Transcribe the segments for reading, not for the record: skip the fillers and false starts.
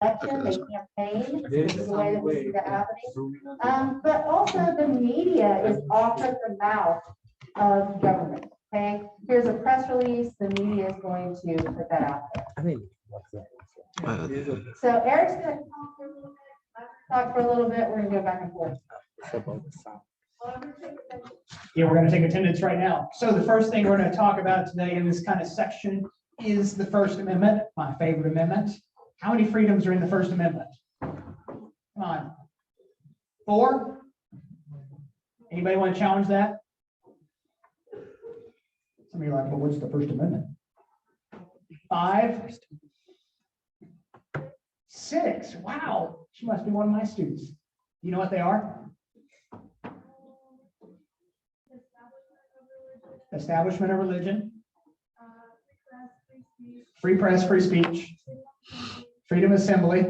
election, they campaign. This is the way that we see that happening. But also the media is often the mouth of government. Okay, here's a press release. The media is going to put that out there. I mean, what's that? So Eric's going to talk for a little bit. We're going to go back and forth. Yeah, we're going to take attendance right now. So the first thing we're going to talk about today in this kind of section is the First Amendment, my favorite amendment. How many freedoms are in the First Amendment? Come on. 4? Anybody want to challenge that? Some of you are like, well, what's the First Amendment? 5? 6. Wow. She must be one of my students. You know what they are? Establishment of religion. Free press, free speech. Freedom of assembly.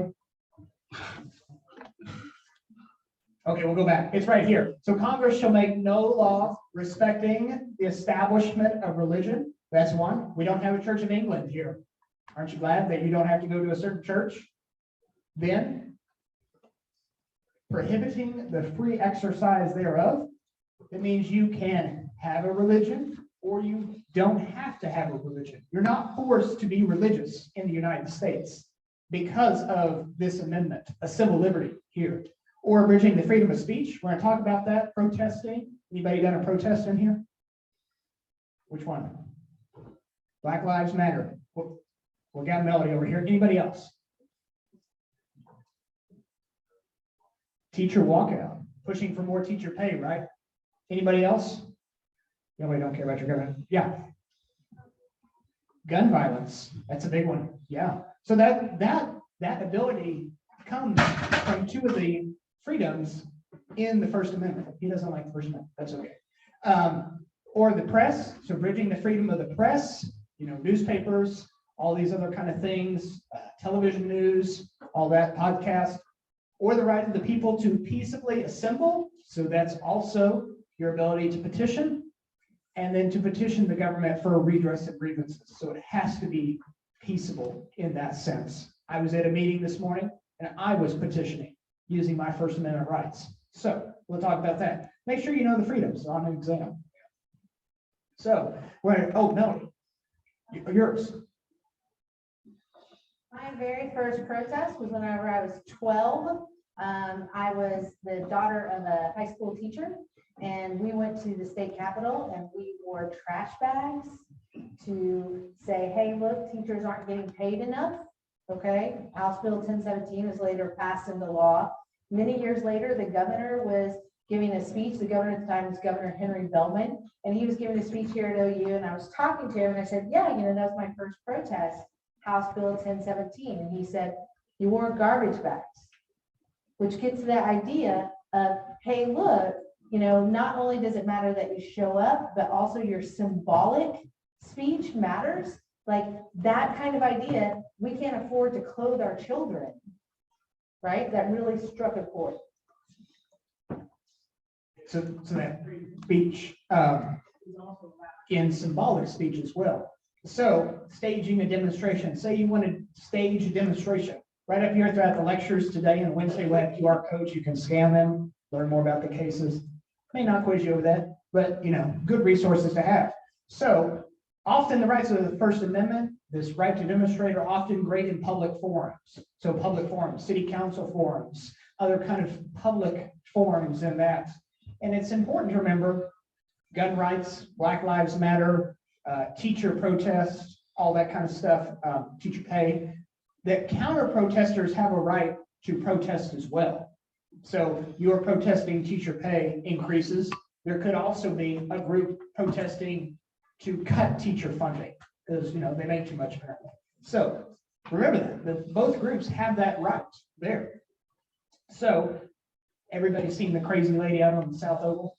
Okay, we'll go back. It's right here. So Congress shall make no law respecting the establishment of religion. That's one. We don't have a Church of England here. Aren't you glad that you don't have to go to a certain church? Then, prohibiting the free exercise thereof. It means you can have a religion or you don't have to have a religion. You're not forced to be religious in the United States because of this amendment, a civil liberty here. Or abridging the freedom of speech. We're going to talk about that. Protesting. Anybody done a protest in here? Which one? Black Lives Matter. We got Melody over here. Anybody else? Teacher walkout. Pushing for more teacher pay, right? Anybody else? Nobody don't care about your government. Yeah. Gun violence. That's a big one. Yeah. So that ability comes from 2 of the freedoms in the First Amendment. He doesn't like the First Amendment. That's okay. Or the press. So bridging the freedom of the press, newspapers, all these other kind of things, television news, all that, podcast, or the right of the people to peaceably assemble. So that's also your ability to petition, and then to petition the government for a redress of grievances. So it has to be peaceable in that sense. I was at a meeting this morning and I was petitioning using my First Amendment rights. So we'll talk about that. Make sure you know the freedoms on an exam. So, Melody, yours. My very first protest was whenever I was 12. I was the daughter of a high school teacher, and we went to the state capitol and we wore trash bags to say, hey, look, teachers aren't getting paid enough. Okay, House Bill 1017 was later passed into law. Many years later, the governor was giving a speech. The governor at the time was Governor Henry Bellman, and he was giving a speech here at OU, and I was talking to him, and I said, yeah, that was my first protest, House Bill 1017, and he said, you wore garbage bags, which gets to that idea of, hey, look, not only does it matter that you show up, but also your symbolic speech matters. Like that kind of idea, we can't afford to clothe our children, right? That really struck a chord. So that speech in symbolic speech as well. So staging a demonstration. Say you want to stage a demonstration. Right up here throughout the lectures today and Wednesday, we'll have QR codes. You can scan them, learn more about the cases. May not quiz you over that, but good resources to have. So often the rights of the First Amendment, this right to demonstrate, are often great in public forums. So public forums, city council forums, other kind of public forums and that. And it's important to remember gun rights, Black Lives Matter, teacher protests, all that kind of stuff, teacher pay, that counter protesters have a right to protest as well. So you're protesting teacher pay increases. There could also be a group protesting to cut teacher funding because they make too much apparently. So remember that both groups have that right there. So everybody's seen the crazy lady out on the South Oval?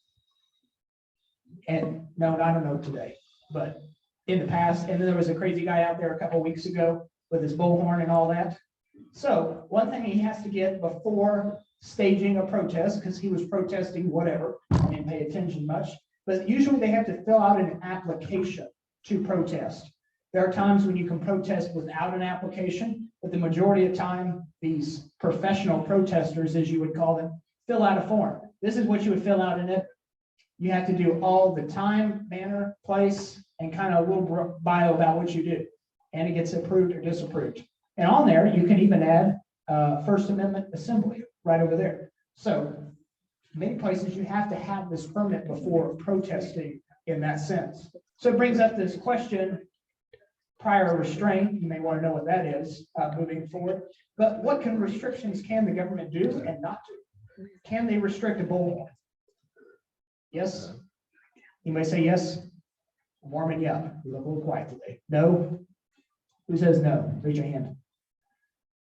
And no, I don't know today, but in the past, and then there was a crazy guy out there a couple of weeks ago with his bullhorn and all that. So one thing he has to get before staging a protest, because he was protesting whatever, I didn't pay attention much, but usually they have to fill out an application to protest. There are times when you can protest without an application, but the majority of time these professional protesters, as you would call them, fill out a form. This is what you would fill out in it. You have to do all the time, manner, place, and kind of a little bio about what you do. And it gets approved or disapproved. And on there, you can even add First Amendment assembly right over there. So many places you have to have this permit before protesting in that sense. So it brings up this question, prior restraint, you may want to know what that is moving forward. But what restrictions can the government do and not do? Can they restrict a bullhorn? Yes? You may say yes. I'm warming you up. You look a little quiet today. No? Who says no? Raise your hand.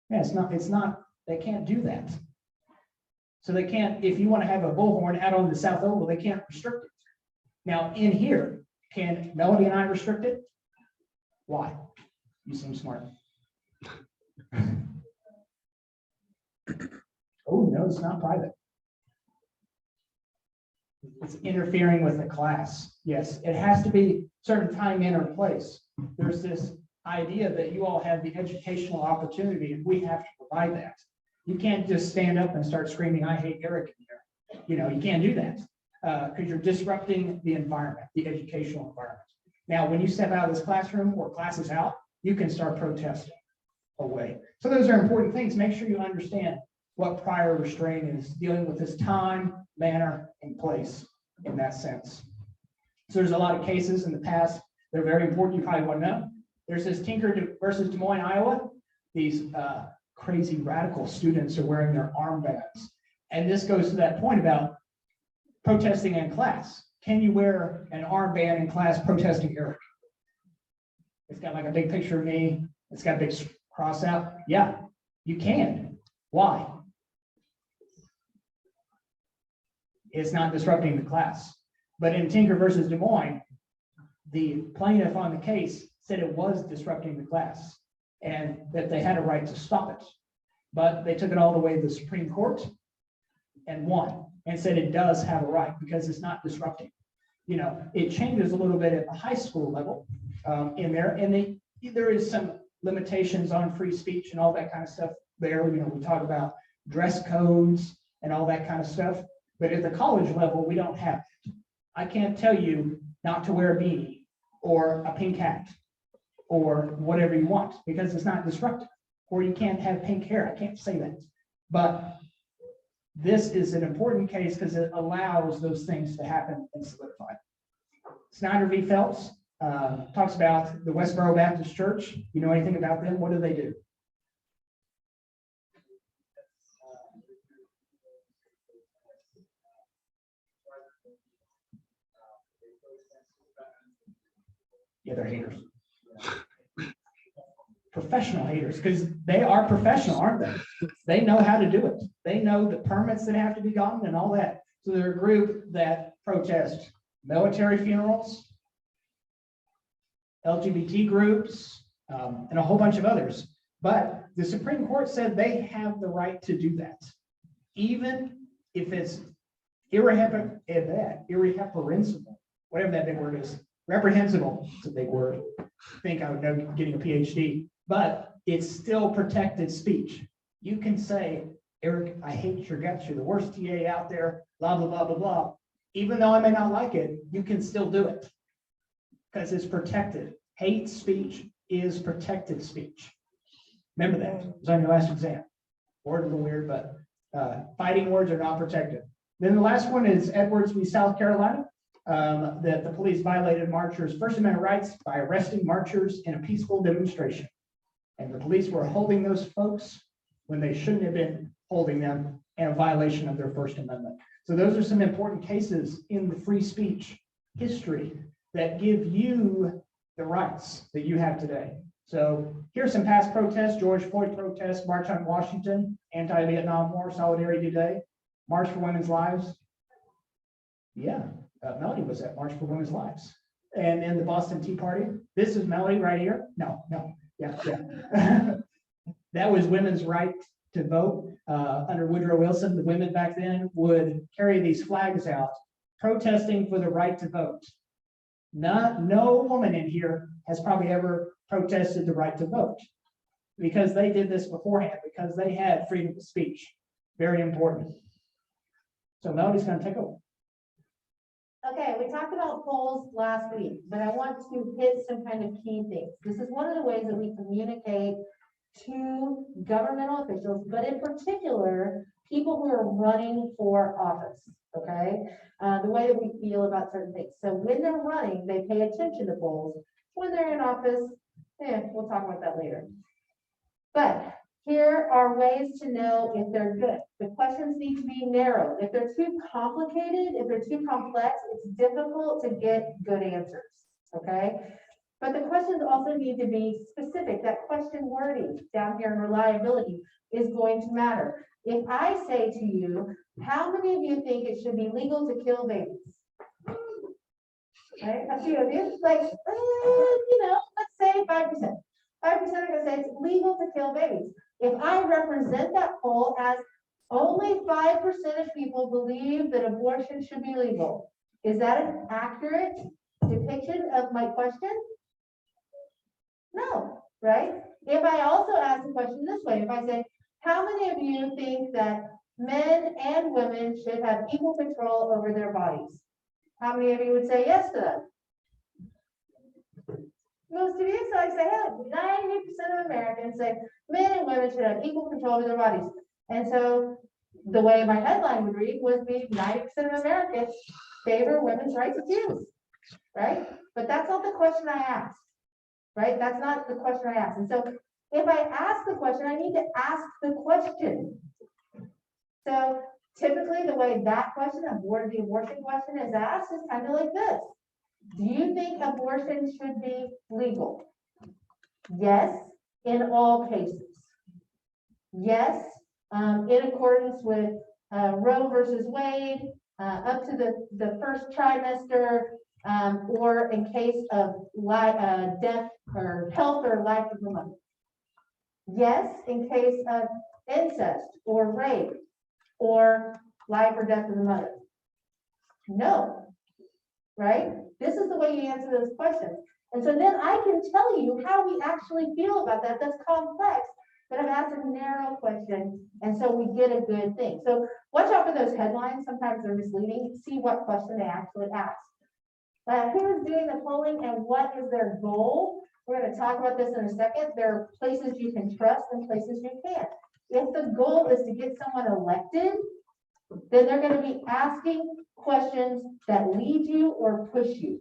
Yeah, it's not, they can't do that. So they can't, if you want to have a bullhorn out on the South Oval, they can't restrict it. Now in here, can Melody and I restrict it? Why? You seem smart. Oh, no, it's not private. It's interfering with the class. Yes, it has to be certain time, manner, and place. There's this idea that you all have the educational opportunity and we have to provide that. You can't just stand up and start screaming, I hate Eric in here. You know, you can't do that because you're disrupting the environment, the educational environment. Now, when you step out of this classroom or class is out, you can start protesting away. So those are important things. Make sure you understand what prior restraint is, dealing with this time, manner, and place in that sense. So there's a lot of cases in the past. They're very important. You probably want to know. There's this Tinker versus Des Moines, Iowa. These crazy radical students are wearing their armbands. And this goes to that point about protesting in class. Can you wear an armband in class protesting Eric? It's got like a big picture of me. It's got a big cross out. Yeah, you can. Why? It's not disrupting the class. But in Tinker versus Des Moines, the plaintiff on the case said it was disrupting the class and that they had a right to stop it. But they took it all the way to the Supreme Court and won and said it does have a right because it's not disrupting. You know, it changes a little bit at the high school level in there, and there is some limitations on free speech and all that kind of stuff there. You know, we talk about dress codes and all that kind of stuff, but at the college level, we don't have it. I can't tell you not to wear a beanie or a pink hat or whatever you want because it's not disruptive, or you can't have pink hair. I can't say that, but this is an important case because it allows those things to happen and solidify. Snyder v. Phelps talks about the Westboro Baptist Church. You know anything about them? What do they do? Yeah, they're haters. Professional haters, because they are professional, aren't they? They know how to do it. They know the permits that have to be gotten and all that. So they're a group that protest military funerals, LGBT groups, and a whole bunch of others. But the Supreme Court said they have the right to do that, even if it's irreprehensible, whatever that big word is. Reprehensible, it's a big word. I think I would know getting a PhD, but it's still protected speech. You can say, Eric, I hate your guts. You're the worst TA out there, blah, blah, blah, blah, blah. Even though I may not like it, you can still do it because it's protected. Hate speech is protected speech. Remember that. It was on your last exam. Word a little weird, but fighting words are not protected. Then the last one is Edwards v. South Carolina. That the police violated marchers' First Amendment rights by arresting marchers in a peaceful demonstration. And the police were holding those folks when they shouldn't have been holding them in a violation of their First Amendment. So those are some important cases in the free speech history that give you the rights that you have today. So here's some past protests: George Floyd protests, March on Washington, anti-Vietnam War, Solidarity Day, March for Women's Lives. Yeah. Melody was at March for Women's Lives. And then the Boston Tea Party. This is Melody right here. No. Yeah. That was women's right to vote. Under Woodrow Wilson, the women back then would carry these flags out protesting for the right to vote. No woman in here has probably ever protested the right to vote. because they did this beforehand, because they had freedom of speech. Very important. So Melody's going to take over. Okay, we talked about polls last week, but I want to hit some kind of key things. This is one of the ways that we communicate to governmental officials, but in particular, people who are running for office, okay? The way that we feel about certain things. So when they're running, they pay attention to polls. When they're in office, we'll talk about that later. But here are ways to know if they're good. The questions need to be narrow. If they're too complicated, if they're too complex, it's difficult to get good answers, okay? But the questions also need to be specific. That question wording down here in reliability is going to matter. If I say to you, how many of you think it should be legal to kill babies? Right? A few of you, like, let's say 5%. 5% are going to say it's legal to kill babies. If I represent that poll as only 5% of people believe that abortion should be legal, is that an accurate depiction of my question? No, right? If I also ask the question this way, if I say, how many of you think that men and women should have equal control over their bodies? How many of you would say yes to that? Most of you, so I say, hey, 90% of Americans say men and women should have equal control over their bodies. And so the way my headline would read would be 90% of Americans favor women's right to choose, right? But that's not the question I asked, right? That's not the question I asked. And so if I ask the question, I need to ask the question. So typically the way that question, the abortion question is asked is kind of like this. Do you think abortion should be legal? Yes, in all cases. Yes, in accordance with Roe versus Wade, up to the first trimester, or in case of death or health or life of the mother. Yes, in case of incest or rape or life or death of the mother. No, right? This is the way you answer those questions. And so then I can tell you how we actually feel about that. That's complex, but I've asked a narrow question, and so we get a good thing. So watch out for those headlines. Sometimes they're misleading. See what question they actually ask. Who is doing the polling and what is their goal? We're going to talk about this in a second. There are places you can trust and places you can't. If the goal is to get someone elected, then they're going to be asking questions that lead you or push you.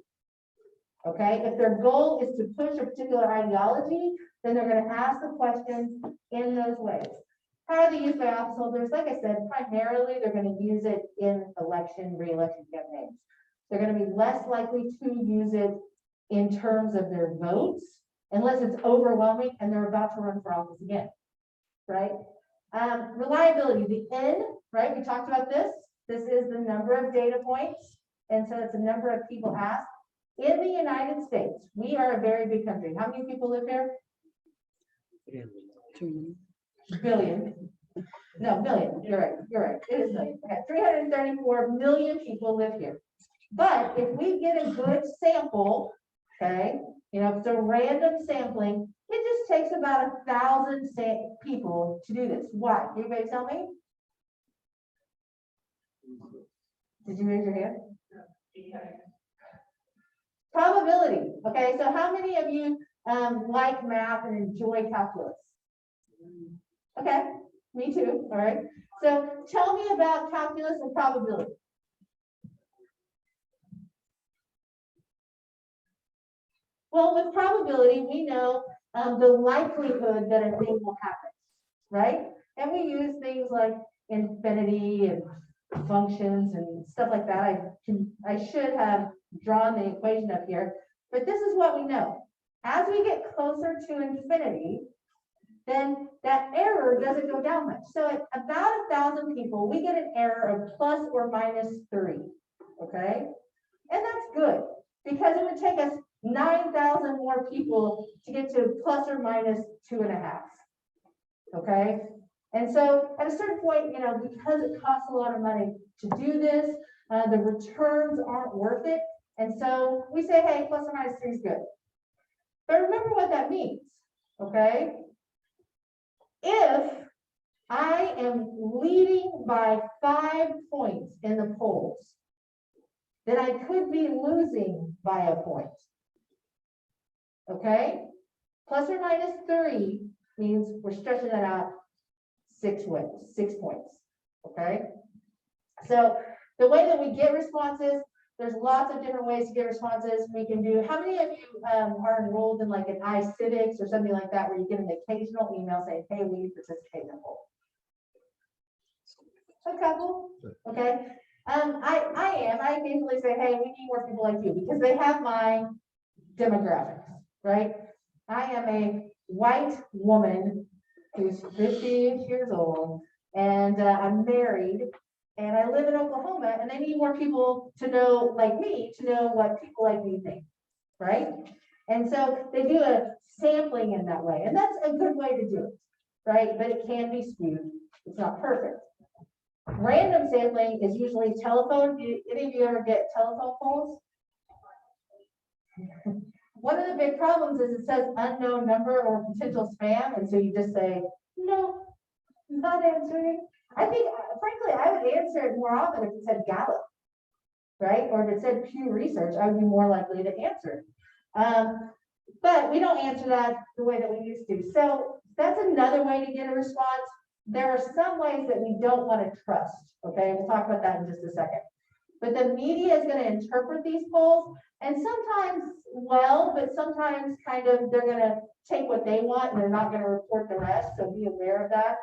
Okay, if their goal is to push a particular ideology, then they're going to ask the questions in those ways. How are they used by office holders? Like I said, primarily they're going to use it in election, re-election campaigns. They're going to be less likely to use it in terms of their votes, unless it's overwhelming and they're about to run for office again, right? Reliability, the N, right? We talked about this. This is the number of data points, and so it's the number of people asked. In the United States, we are a very big country. How many people live here? Billion. No, million. You're right. You're right. It is million. Okay. 334 million people live here. But if we get a good sample, okay, if it's a random sampling, it just takes about 1,000 people to do this. Why? Anybody tell me? Did you raise your hand? Probability. Okay, so how many of you like math and enjoy calculus? Okay, me too. All right. So tell me about calculus and probability. Well, with probability, we know the likelihood that a thing will happen, right? And we use things like infinity and functions and stuff like that. I should have drawn the equation up here, but this is what we know. As we get closer to infinity, then that error doesn't go down much. So at about 1,000 people, we get an error of plus or minus 3, okay? And that's good, because it would take us 9,000 more people to get to plus or minus 2.5, okay? And so at a certain point, because it costs a lot of money to do this, the returns aren't worth it. And so we say, hey, plus or minus 3 is good. But remember what that means, okay? If I am leading by 5 points in the polls, then I could be losing by a point. Okay? Plus or minus 3 means we're stretching that out 6 ways, 6 points. Okay? So the way that we get responses, there's lots of different ways to get responses. We can do, how many of you are enrolled in like an iCivics or something like that, where you get an occasional email saying, hey, we need to participate in a poll? A couple, okay. I occasionally say, hey, we need more people like you, because they have my demographics, right? I am a white woman who's 50 years old, and I'm married, and I live in Oklahoma, and they need more people to know, like me, to know what people like me think, right? And so they do a sampling in that way, and that's a good way to do it, right? But it can be skewed. It's not perfect. Random sampling is usually telephone. Any of you ever get telephone polls? One of the big problems is it says unknown number or potential spam, and so you just say, no, not answering. I think, frankly, I would answer it more often if it said Gallup, right? Or if it said Pew Research, I would be more likely to answer it. But we don't answer that the way that we used to. So that's another way to get a response. There are some ways that we don't want to trust, okay? We'll talk about that in just a second. But the media is going to interpret these polls, and sometimes well, but sometimes kind of they're going to take what they want and they're not going to report the rest, so be aware of that.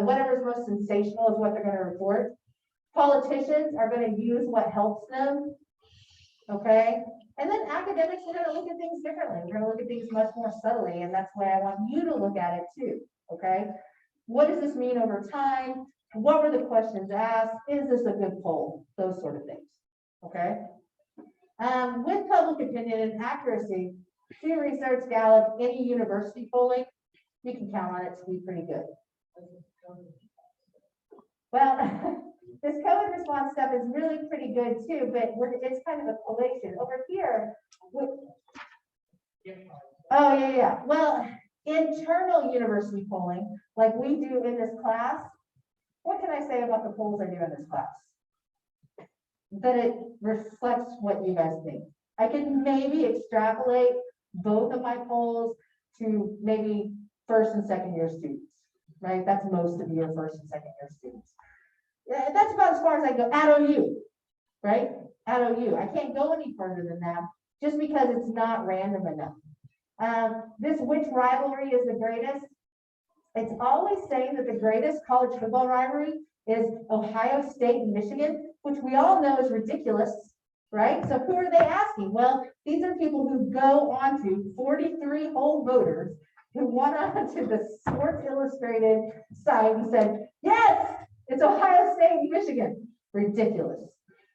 Whatever's most sensational is what they're going to report. Politicians are going to use what helps them, okay? And then academics are going to look at things differently. We're going to look at things much more subtly, and that's why I want you to look at it too, okay? What does this mean over time? What were the questions asked? Is this a good poll? Those sort of things, okay? With public opinion and accuracy, Pew Research, Gallup, any university polling, you can count on it to be pretty good. Well, this COVID response stuff is really pretty good too, but it's kind of a collation. Over here, oh yeah. Well, internal university polling, like we do in this class, what can I say about the polls I do in this class? That it reflects what you guys think. I can maybe extrapolate both of my polls to maybe first and second year students, right? That's most of your first and second year students. Yeah, that's about as far as I go at OU, right? At OU. I can't go any further than that just because it's not random enough. This which rivalry is the greatest? It's always saying that the greatest college football rivalry is Ohio State and Michigan, which we all know is ridiculous, right? So who are they asking? Well, these are people who go on to 43 whole voters who went on to the Sports Illustrated site and said, yes, it's Ohio State and Michigan. Ridiculous,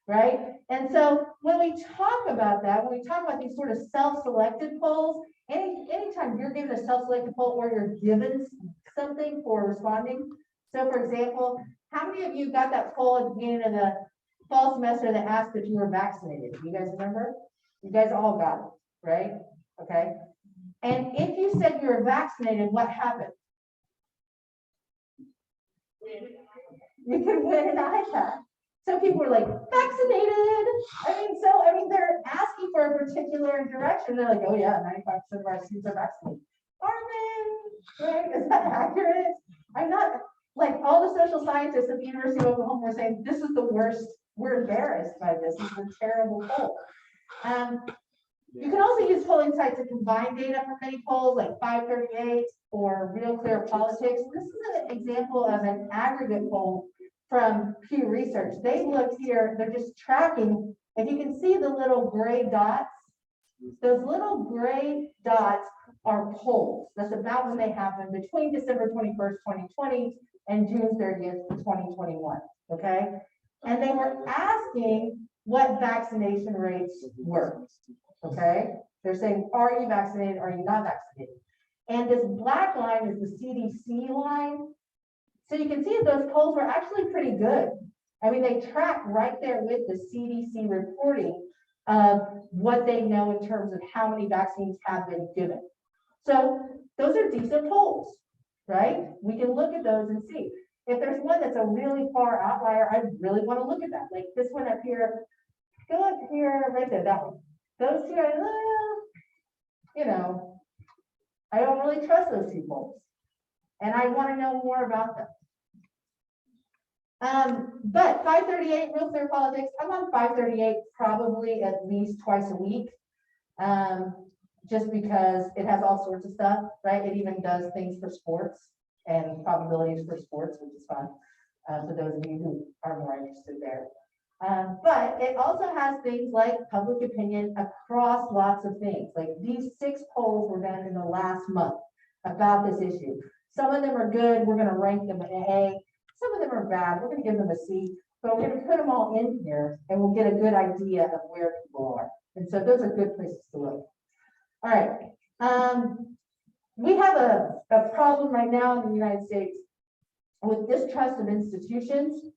right? And so when we talk about that, when we talk about these sort of self-selected polls, anytime you're given a self-selected poll or you're given something for responding. So for example, how many of you got that poll at the beginning of the fall semester that asked if you were vaccinated? You guys remember? You guys all got it, right? Okay. And if you said you were vaccinated, what happened? You could win an iPad. So people were like, vaccinated. I mean, they're asking for a particular direction. They're like, oh yeah, 95% of our students are vaccinated. Are they? Right? Is that accurate? I'm not, like all the social scientists at the University of Oklahoma were saying, this is the worst. We're embarrassed by this. This is a terrible poll. You can also use polling sites to combine data from many polls like 538 or Real Clear Politics. This is an example of an aggregate poll from Pew Research. They looked here, they're just tracking. If you can see the little gray dots, those little gray dots are polls. That's about when they happened between December 21st, 2020 and June 30th, 2021, okay? And they were asking what vaccination rates were, okay? They're saying, are you vaccinated? Are you not vaccinated? And this black line is the CDC line. So you can see that those polls were actually pretty good. I mean, they track right there with the CDC reporting of what they know in terms of how many vaccines have been given. So those are decent polls. right? We can look at those and see. If there's one that's a really far outlier, I really want to look at that. Like this one up here, go up here, right there, that one. Those two, you know, I don't really trust those two polls. And I want to know more about them. But 538, Real Clear Politics, I'm on 538 probably at least twice a week. Just because it has all sorts of stuff, right? It even does things for sports and probabilities for sports, which is fun for those of you who are more interested there. But it also has things like public opinion across lots of things. Like these 6 polls were done in the last month about this issue. Some of them are good, we're gonna rank them an A. Some of them are bad, we're gonna give them a C, but we're gonna put them all in here and we'll get a good idea of where people are. And so those are good places to look. All right, we have a problem right now in the United States with distrust of institutions.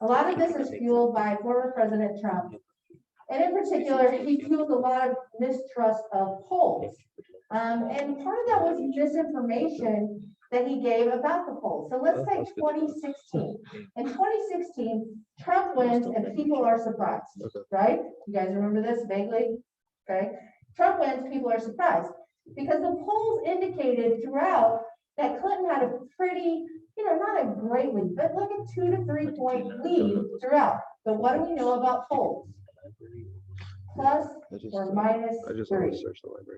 A lot of this is fueled by former President Trump. And in particular, he fueled a lot of mistrust of polls. And part of that was misinformation that he gave about the polls. So let's take 2016. In 2016, Trump wins and people are surprised, right? You guys remember this vaguely? Okay. Trump wins, people are surprised because the polls indicated throughout that Clinton had a pretty, not a great lead, but like a 2 to 3 point lead throughout. But what do we know about polls? Plus or minus 3.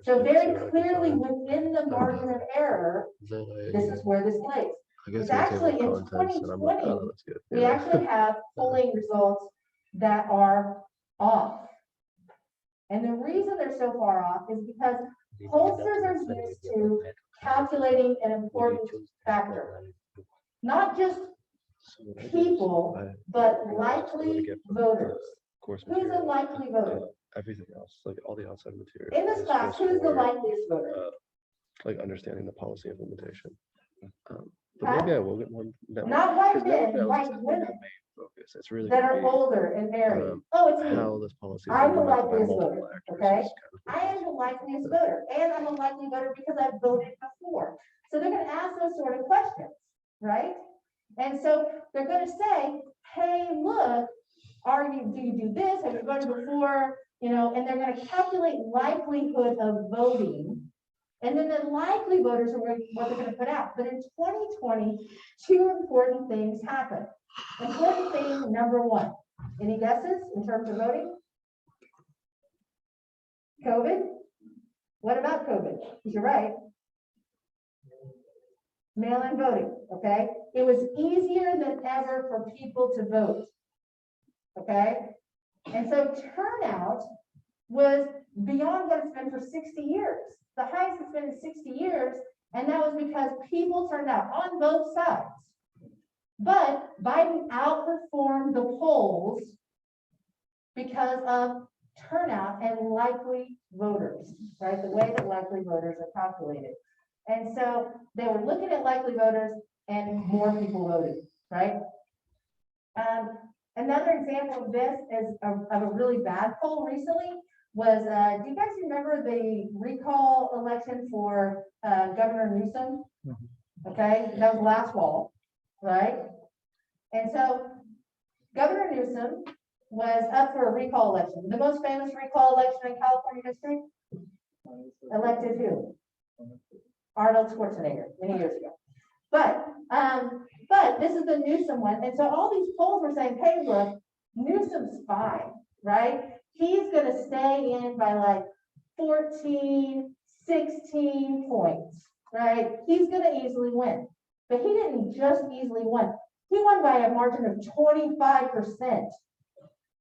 So very clearly within the margin of error, this is where this plays. It's actually in 2020, we actually have polling results that are off. And the reason they're so far off is because pollsters are used to calculating an important factor. Not just people, but likely voters. Who's a likely voter? Everything else, like all the outside material. In this class, who's the likeliest voter? Like understanding the policy implementation. But maybe I will get more. Not white men, white women. Focus. It's really that are older and married. Oh, it's me. how this policy. I'm the likeliest voter. Okay, I am the likeliest voter, and I'm a likely voter because I've voted before. So they're going to ask those sort of questions, right? And so they're going to say, "Hey, look, do you do this? Have you voted before?" And they're going to calculate likelihood of voting. And then the likely voters are what they're going to put out. But in 2020, 2 important things happened. Important thing number 1. Any guesses in terms of voting? COVID? What about COVID? You're right. Mail-in voting, okay? It was easier than ever for people to vote, okay? And so turnout was beyond what it's been for 60 years. The highest it's been in 60 years, and that was because people turned out on both sides. But Biden outperformed the polls because of turnout and likely voters, right? The way that likely voters are calculated. And so they were looking at likely voters and more people voted, right? Another example of this is of a really bad poll recently was, do you guys remember the recall election for Governor Newsom? Okay, that was last fall, right? And so Governor Newsom was up for a recall election, the most famous recall election in California history. Elected who? Arnold Schwarzenegger many years ago. But this is the Newsom one. And so all these polls were saying, hey, look, Newsom's fine, right? He's going to stay in by like 14, 16 points, right? He's going to easily win. But he didn't just easily win. He won by a margin of 25%.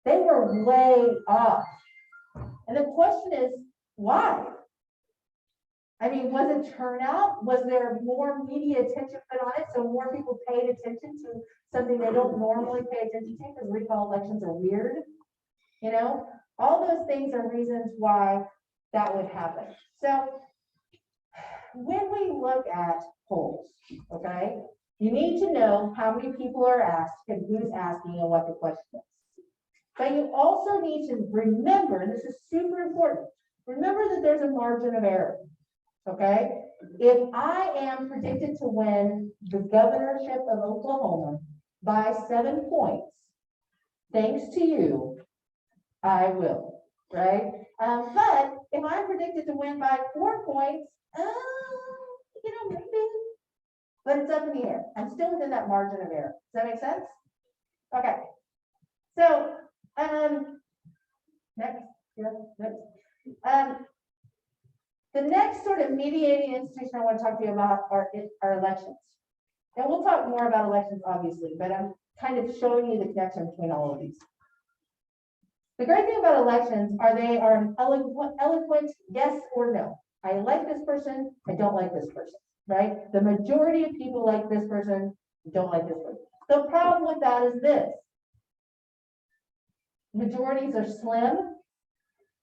They were way off. And the question is, why? I mean, was it turnout? Was there more media attention put on it? So more people paid attention to something they don't normally pay attention to because recall elections are weird. All those things are reasons why that would happen. So when we look at polls, okay, you need to know how many people are asked and who's asking and what the question is. But you also need to remember, and this is super important, remember that there's a margin of error. okay? If I am predicted to win the governorship of Oklahoma by 7 points, thanks to you, I will, right? But if I'm predicted to win by 4 points, maybe, but it's up in the air. I'm still within that margin of error. Does that make sense? Okay. So, next. The next sort of mediating institution I want to talk to you about are elections. And we'll talk more about elections, obviously, but I'm kind of showing you the connection between all of these. The great thing about elections are they are an eloquent yes or no. I like this person, I don't like this person, right? The majority of people like this person, don't like this person. The problem with that is this. Majorities are slim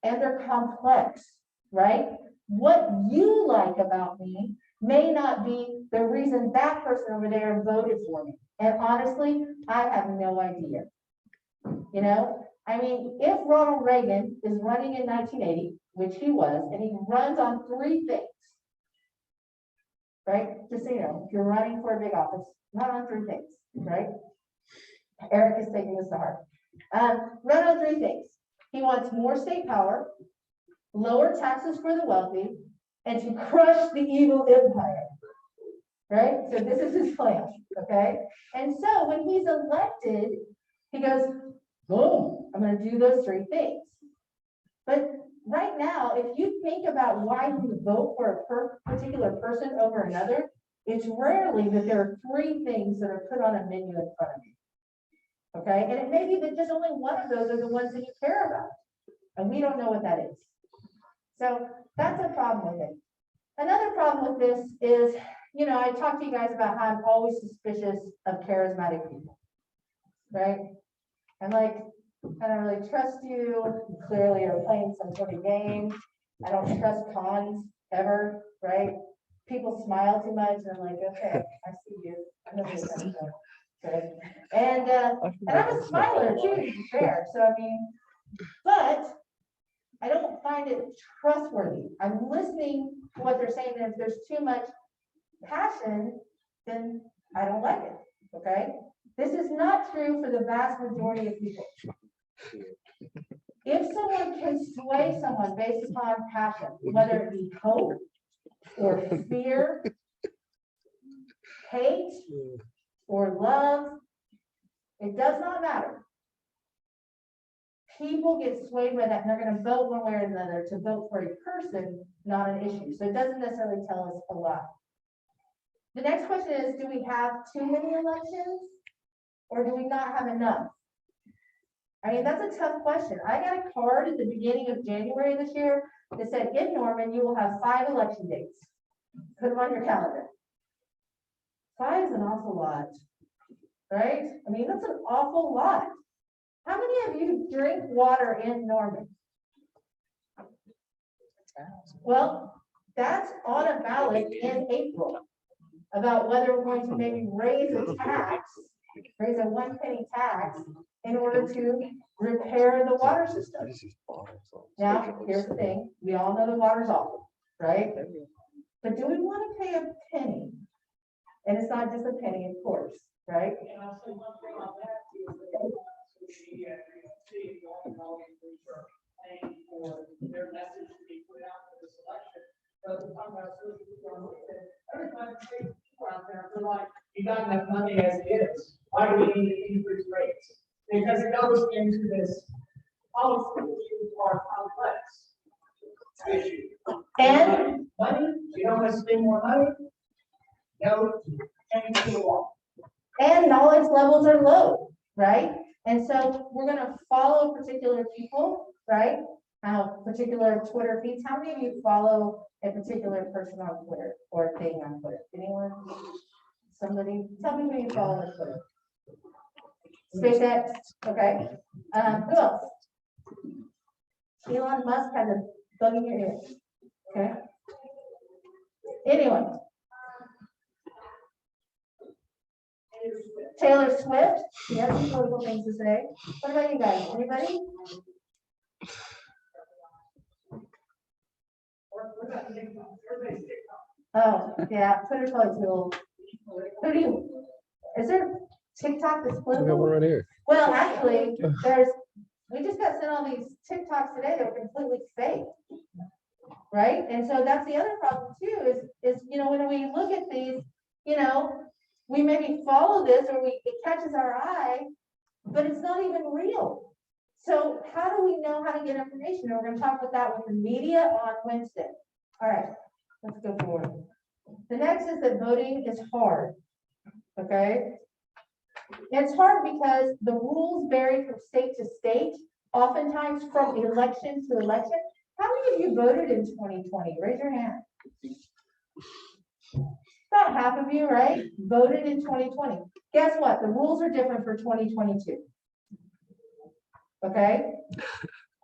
and they're complex, right? What you like about me may not be the reason that person over there voted for me. And honestly, I have no idea. You know, I mean, if Ronald Reagan is running in 1980, which he was, and he runs on 3 things, right? Just so you know, if you're running for a big office, not on 3 things, right? Eric is taking this to heart. Run on 3 things. He wants more state power, lower taxes for the wealthy, and to crush the evil empire, right? So this is his plan, okay? And so when he's elected, he goes, boom, I'm going to do those 3 things. But right now, if you think about why you vote for a particular person over another, it's rarely that there are 3 things that are put on a menu in front of you. Okay, and it may be that just only one of those are the ones that you care about, and we don't know what that is. So that's a problem with it. Another problem with this is, you know, I talked to you guys about how I'm always suspicious of charismatic people, right? I'm like, I don't really trust you. You clearly are playing some sort of game. I don't trust cons ever, right? People smile too much, and I'm like, okay, I see you. I know this kind of stuff. Good. And I'm a smiler too, to be fair. So I mean, but I don't find it trustworthy. I'm listening to what they're saying, and if there's too much passion, then I don't like it. Okay. This is not true for the vast majority of people. If someone can sway someone based upon passion, whether it be hope or fear, hate, or love, it does not matter. People get swayed by that, and they're going to vote one way or another to vote for a person, not an issue. So it doesn't necessarily tell us a lot. The next question is, do we have too many elections, or do we not have enough? I mean, that's a tough question. I got a card at the beginning of January this year that said, in Norman, you will have 5 election dates. Put them on your calendar. 5 is an awful lot, right? I mean, that's an awful lot. How many of you drink water in Norman? Well, that's on a ballot in April about whether we're going to maybe raise a tax, raise a 1 penny tax in order to repair the water system. Now, here's the thing. We all know the water's awful, right? But do we want to pay a penny? And it's not just a penny, of course, right? And I'll say one thing on that is paying for their message to be put out for this election. But we're talking about social media on LinkedIn. Every time people out there feel like you got enough money as it is. Why do we need to increase rates? Because it goes into this policy issues are complex issue. And money, you don't want to spend more money. No, change the law. And knowledge levels are low, right? And so we're going to follow particular people, right? Particular Twitter feeds. How many of you follow a particular person on Twitter or thing on Twitter? Anyone? Somebody? Tell me who you follow on Twitter. SpaceX. Okay. Who else? Elon Musk has a bug in your ear. Okay. Anyone? Taylor Swift, she has some political things to say. What about you guys? Anybody? Oh, yeah, Twitter's probably too old. Who do you, is there TikTok that's We got political? one right here. Well, actually, we just got sent all these TikToks today that were completely fake. Right? And so that's the other problem too, when we look at these, we maybe follow this or it catches our eye, but it's not even real. So how do we know how to get information? And we're going to talk about that with the media on Wednesday. All right, let's go forward. The next is that voting is hard. Okay. It's hard because the rules vary from state to state, oftentimes from election to election. How many of you voted in 2020? Raise your hand. About half of you, right? Voted in 2020. Guess what? The rules are different for 2022. Okay?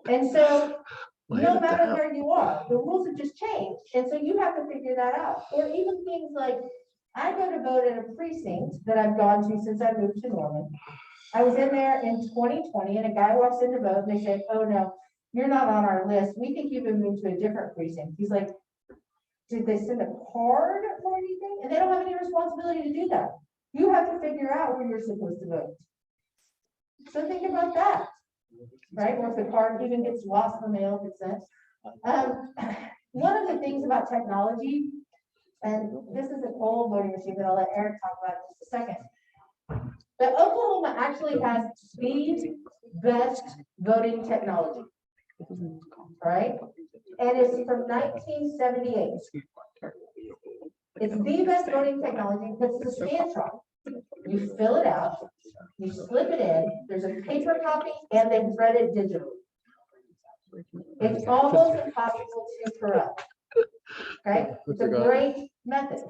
And so no matter where you are, the rules have just changed. And so you have to figure that out. Or even things like, I go to vote at a precinct that I've gone to since I moved to Norman. I was in there in 2020 and a guy walks in to vote and they say, oh no, you're not on our list. We think you've been moved to a different precinct. He's like, did they send a card or anything? And they don't have any responsibility to do that. You have to figure out where you're supposed to vote. So think about that, right? Or if the card even gets lost in the mail if it's sent. One of the things about technology, and this is an old voting machine that I'll let Eric talk about in just a second. But Oklahoma actually has the best voting technology, right? And it's from 1978. It's the best voting technology because it's a Scantron. You fill it out, you slip it in, there's a paper copy, and they read it digitally. It's almost impossible to corrupt. Okay, it's a great method.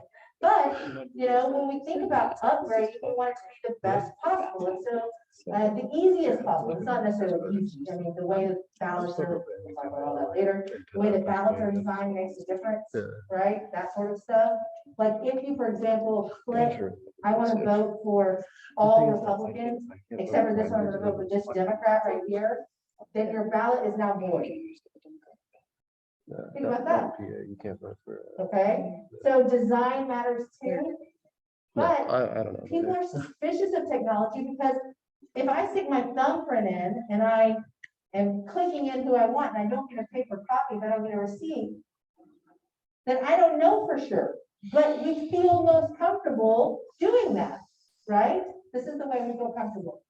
But when we think about upgrading, we want it to be the best possible. And so the easiest possible, it's not necessarily easy. I mean, the way the ballots are, we'll talk about all that later, the way the ballots are designed makes a difference, right? That sort of stuff. Like if you, for example, click, I want to vote for all Republicans, except for this one, I'm going to vote for this Democrat right here, then your ballot is now void. Think about that. You can't vote for. Okay, so design matters too. But I don't know. people are suspicious of technology because if I stick my thumbprint in and I am clicking in who I want and I don't get a paper copy, but I'm going to receive, then I don't know for sure. But we feel most comfortable doing that, right? This is the way we feel comfortable.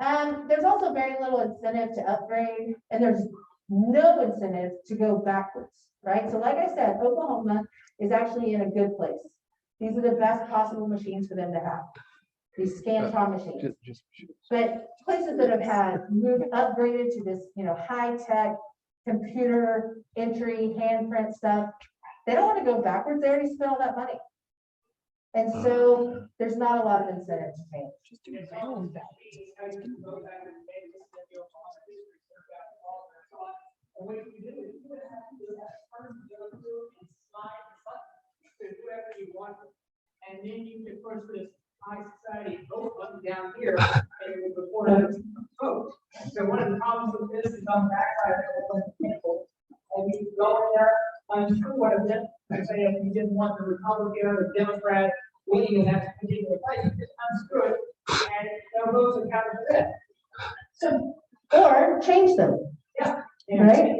There's also very little incentive to upgrade, and there's no incentive to go backwards, right? So like I said, Oklahoma is actually in a good place. These are the best possible machines for them to have, these Scantron machines. But places that have had upgraded to this, high-tech computer entry, handprint stuff, they don't want to go backwards. They already spent all that money. And so there's not a lot of incentive to change. And what you do is you have to do that first go through and slide the button to whoever you want. And then you can push this high society vote button down here and it will record a vote. So one of the problems with this is on the backside of the table. And you go in there, unscrew one of them, and say if you didn't want the Republican or the Democrat winning in that particular place, you just unscrew it and no votes are counted for that. So, or change them. Yeah. Right?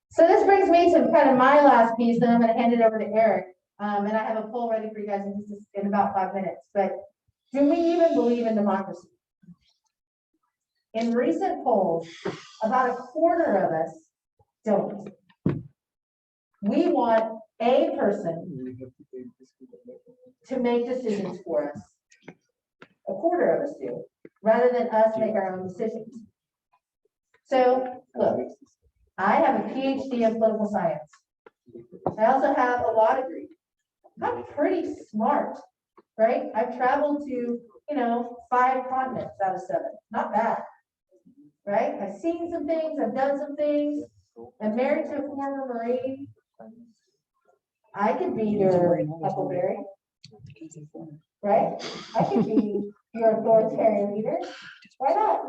So this brings me to kind of my last piece, and I'm going to hand it over to Eric. And I have a poll ready for you guys in about 5 minutes. But do we even believe in democracy? In recent polls, about a quarter of us don't. We want a person to make decisions for us. A quarter of us do, rather than us make our own decisions. So, look, I have a PhD in political science. I also have a law degree. I'm pretty smart, right? I've traveled to, 5 continents out of 7. Not bad, right? I've seen some things. I've done some things. I'm married to a former Marine. I could be your Huckleberry, right? I could be your authoritarian leader. Why not?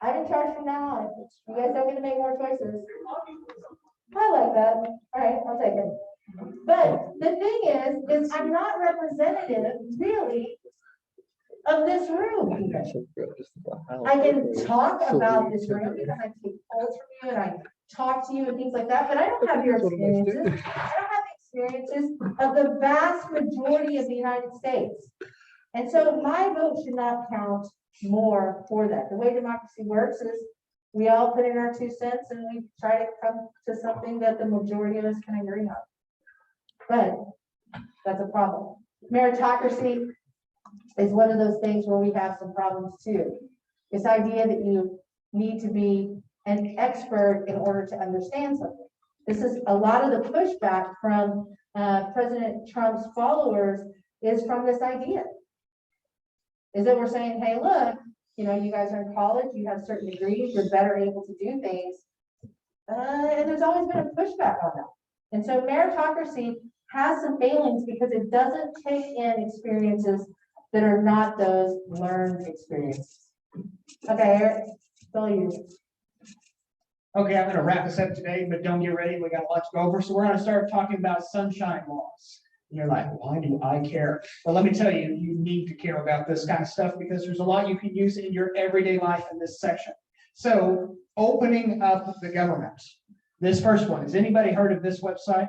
I'm in charge from now on. You guys don't get to make more choices. I like that. All right, I'll take it. But the thing is I'm not representative really of this room. I can talk about this room because I take polls from you and I talk to you and things like that, but I don't have your experiences. I don't have the experiences of the vast majority of the United States. And so my vote should not count more for that. The way democracy works is we all put in our 2 cents and we try to come to something that the majority of us can agree on. But that's a problem. Meritocracy is one of those things where we have some problems too. This idea that you need to be an expert in order to understand something. This is a lot of the pushback from President Trump's followers is from this idea. Is that we're saying, hey, look, you know, you guys are in college, you have certain degrees, you're better able to do things. And there's always been a pushback on that. And so meritocracy has some failings because it doesn't take in experiences that are not those learned experiences. Okay, Eric, still you. Okay, I'm gonna wrap this up today, but don't get ready. We got a lot to go over. So we're gonna start talking about sunshine laws. And you're like, why do I care? Well, let me tell you, you need to care about this kind of stuff because there's a lot you can use in your everyday life in this section. So opening up the government. This first one, has anybody heard of this website?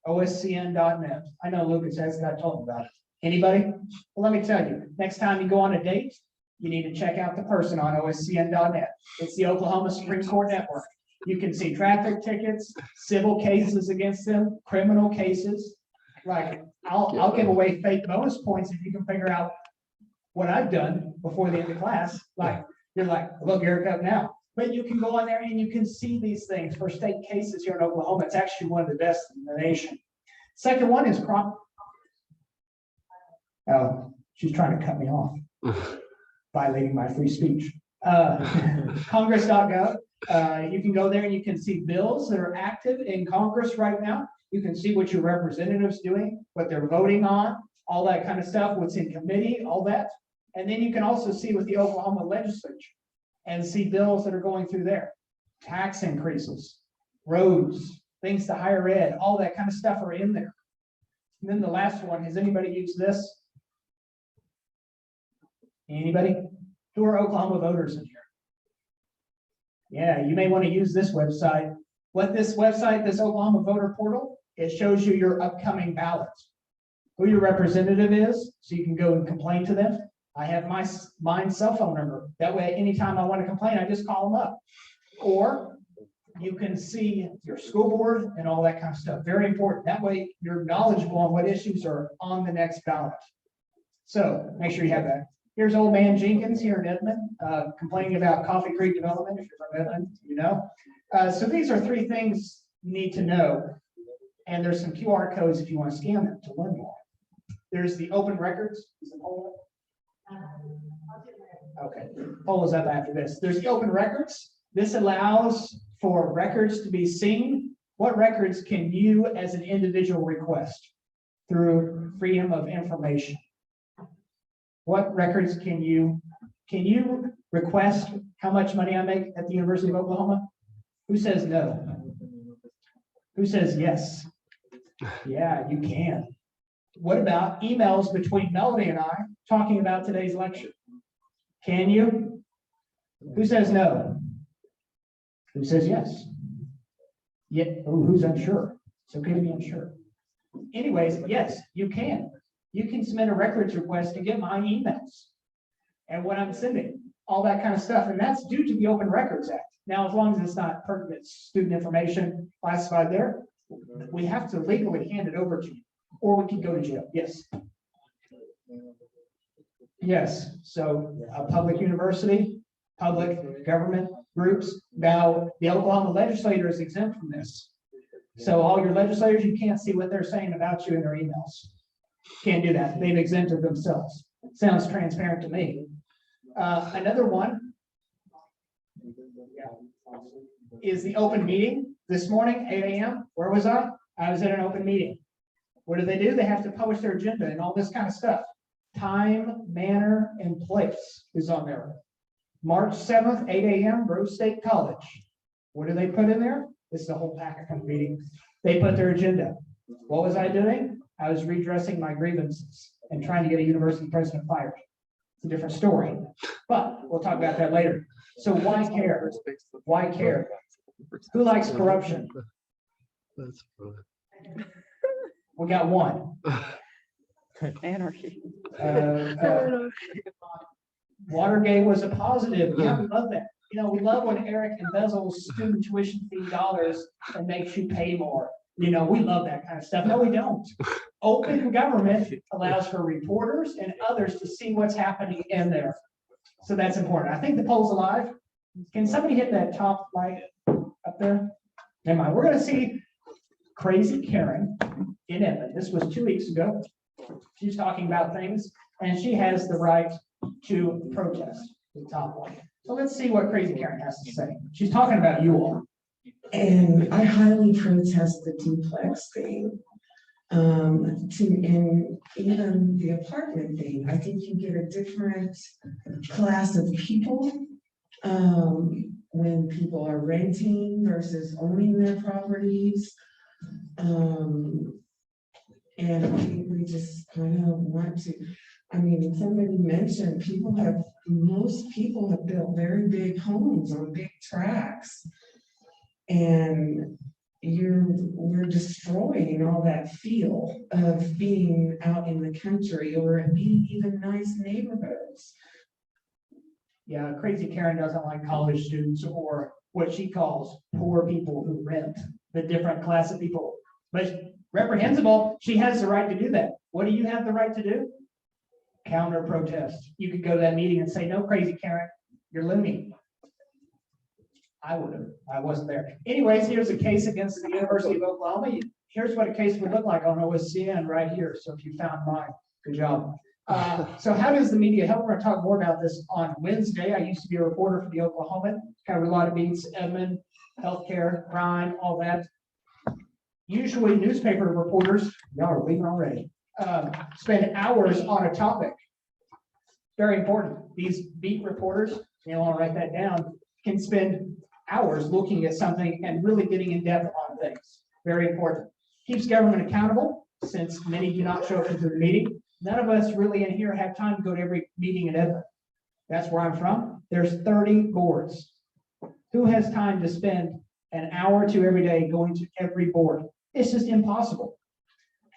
OSCN.net. I know Lucas has, I told him about it. Anybody? Well, let me tell you, next time you go on a date, you need to check out the person on OSCN.net. It's the Oklahoma Supreme Court Network. You can see traffic tickets, civil cases against them, criminal cases. Like, I'll give away fake bonus points if you can figure out what I've done before the end of class. Like, you're like, look, Eric up now. But you can go on there and you can see these things for state cases here in Oklahoma. It's actually one of the best in the nation. Second one is crop. Oh, she's trying to cut me off, violating my free speech. Congress.gov. You can go there and you can see bills that are active in Congress right now. You can see what your representatives doing, what they're voting on, all that kind of stuff, what's in committee, all that. And then you can also see with the Oklahoma legislature and see bills that are going through there. Tax increases, roads, things to higher ed, all that kind of stuff are in there. And then the last one, has anybody used this? Anybody? Who are Oklahoma voters in here? Yeah, you may want to use this website. What this website, this Oklahoma voter portal, it shows you your upcoming ballots, who your representative is, so you can go and complain to them. I have my cell phone number. That way, anytime I want to complain, I just call them up. Or you can see your school board and all that kind of stuff. Very important. That way, you're knowledgeable on what issues are on the next ballot. So make sure you have that. Here's old man Jenkins here in Edmond, complaining about Coffee Creek development. If you're from Edmond, you know. So these are 3 things you need to know. And there's some QR codes if you want to scan them to learn more. There's the open records. Is it all okay, poll is up after this. There's the open records. This allows for records to be seen. What records can you as an individual request through freedom of information? What records can you request how much money I make at the University of Oklahoma? Who says no? Who says yes? Yeah, you can. What about emails between Melody and I talking about today's lecture? Can you? Who says no? Who says yes? Yeah. Oh, who's unsure? It's okay to be unsure. Anyways, yes, you can. You can submit a records request to get my emails and what I'm sending, all that kind of stuff. And that's due to the Open Records Act. Now, as long as it's not pertinent student information classified there, we have to legally hand it over to you, or we can go to jail. Yes. Yes. So a public university, public government groups. Now, the Oklahoma legislature is exempt from this. So all your legislators, you can't see what they're saying about you in their emails. Can't do that. They've exempted themselves. Sounds transparent to me. Another one is the open meeting. This morning, 8 a.m. Where was I? I was at an open meeting. What do? They have to publish their agenda and all this kind of stuff. Time, manner, and place is on there. March 7th, 8 a.m., Rose State College. What do they put in there? This is the whole packet from the meeting. They put their agenda. What was I doing? I was redressing my grievances and trying to get a university president fired. It's a different story, but we'll talk about that later. So why care? Why care? Who likes corruption? That's fun. We got one. Anarchy. Watergate was a positive. Yeah, we love that. You know, we love when Eric embezzles student tuition fee dollars and makes you pay more. You know, we love that kind of stuff. No, we don't. Open government allows for reporters and others to see what's happening in there. So that's important. I think the poll's alive. Can somebody hit that top light up there? Never mind. We're going to see Crazy Karen in Edmond. This was 2 weeks ago. She's talking about things, and she has the right to protest, the top one. So let's see what Crazy Karen has to say. She's talking about you all. And I highly protest the duplex thing. And even the apartment thing. I think you get a different class of people when people are renting versus owning their properties. And I think we just kind of want to, I mean, somebody mentioned most people have built very big homes on big tracts. And we're destroying all that feel of being out in the country or being even nice neighborhoods. Yeah, Crazy Karen doesn't like college students or what she calls poor people who rent, the different class of people. But reprehensible, she has the right to do that. What do you have the right to do? Counter protest. You could go to that meeting and say, no, Crazy Karen, you're loony. I would have. I wasn't there. Anyways, here's a case against the University of Oklahoma. Here's what a case would look like on OSCN right here. So if you found mine, good job. So how does the media help? We're going to talk more about this on Wednesday. I used to be a reporter for the Oklahoman, covered a lot of beats, Edmond, healthcare, crime, all that. Usually newspaper reporters, y'all are leaving already, spend hours on a topic. Very important. These beat reporters, you want to write that down, can spend hours looking at something and really getting in depth on things. Very important. Keeps government accountable, since many do not show up to the meeting. None of us really in here have time to go to every meeting in Edmond. That's where I'm from. There's 30 boards. Who has time to spend an hour or two every day going to every board? It's just impossible.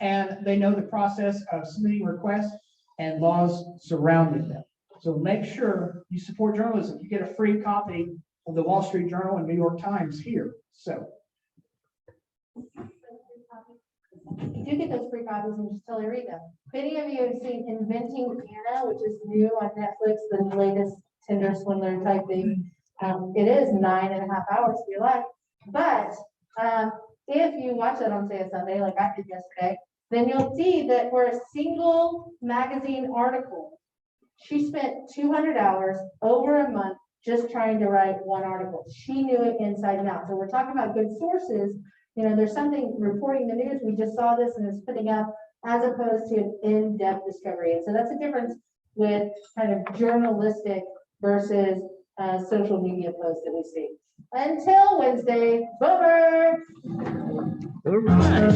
And they know the process of submitting requests and laws surrounding them. So make sure you support journalism. You get a free copy of the Wall Street Journal and New York Times here. So You do get those free copies and just totally read them. If any of you have seen Inventing Anna, which is new on Netflix, the latest Tinder swindler type thing, it is 9.5 hours of your life. But if you watch it on, say, a Sunday, like I did yesterday, then you'll see that for a single magazine article, she spent 200 hours over a month just trying to write one article. She knew it inside and out. So we're talking about good sources. You know, there's something reporting the news. We just saw this and it's putting up as opposed to an in-depth discovery. And so that's a difference with kind of journalistic versus social media posts that we see. Until Wednesday, boomer. All right.